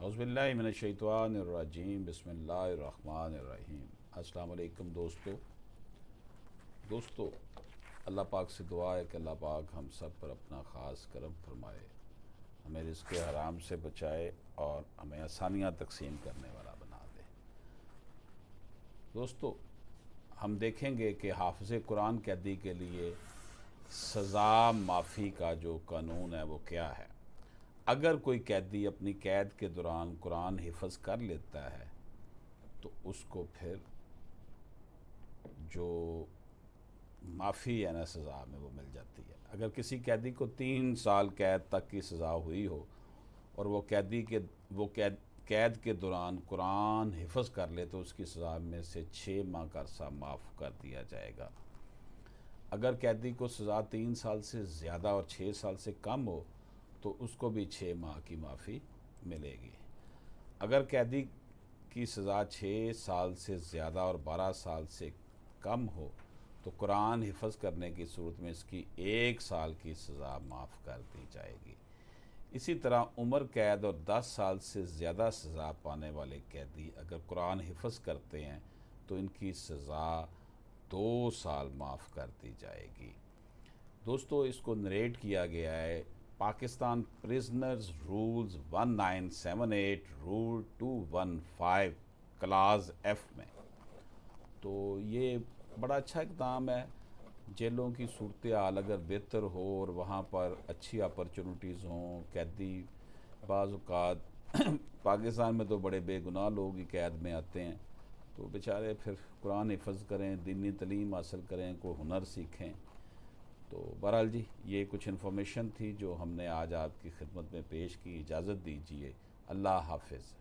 औज़ुबिल्लाहि मिनश्शैतानिर्रजीम बिस्मिल्लाहिर्रहमानिर्रहीम। अस्सलाम वालेकुम दोस्तों, अल्लाह पाक से दुआ है कि अल्लाह पाक हम सब पर अपना ख़ास करम फरमाए, हमें रिज़्क़ हराम से बचाए और हमें आसानियाँ तकसीम करने वाला बना दे। दोस्तों, हम देखेंगे कि हाफ़िज़ कुरान कैदी के लिए सज़ा माफ़ी का जो कानून है वो क्या है। अगर कोई कैदी अपनी कैद के दौरान कुरान हिफ़्ज़ कर लेता है तो उसको फिर जो माफ़ी है ना सज़ा में वो मिल जाती है। अगर किसी कैदी को 3 साल कैद तक की सज़ा हुई हो और वो कैद के दौरान कुरान हिफ़्ज़ कर ले तो उसकी सज़ा में से 6 माह का अरसा माफ़ कर दिया जाएगा। अगर कैदी को सज़ा 3 साल से ज़्यादा और 6 साल से कम हो तो उसको भी 6 माह की माफ़ी मिलेगी। अगर कैदी की सज़ा 6 साल से ज़्यादा और 12 साल से कम हो तो कुरान हिफ़्ज़ करने की सूरत में इसकी 1 साल की सज़ा माफ़ कर दी जाएगी। इसी तरह उम्र कैद और 10 साल से ज़्यादा सज़ा पाने वाले कैदी अगर कुरान हिफ़्ज़ करते हैं तो इनकी सज़ा 2 साल माफ़ कर दी जाएगी। दोस्तों, इसको नरेट किया गया है Pakistan prisoners rules 1978 rule 215 class F में। तो ये बड़ा अच्छा इक़दाम है। जेलों की सूरत हाल अगर बेहतर हो और वहाँ पर अच्छी अपॉर्चुनिटीज़ हों, कैदी बाज़ औक़ात पाकिस्तान में तो बड़े बेगुनाह लोग ही कैद में आते हैं, तो बेचारे फिर कुरान हिफ़्ज़ करें, दीनी तालीम हासिल करें, कोई हुनर सीखें। तो बहरहाल जी, ये कुछ इन्फॉर्मेशन थी जो हमने आज आपकी खिदमत में पेश की। इजाज़त दीजिए। अल्लाह हाफ़िज़।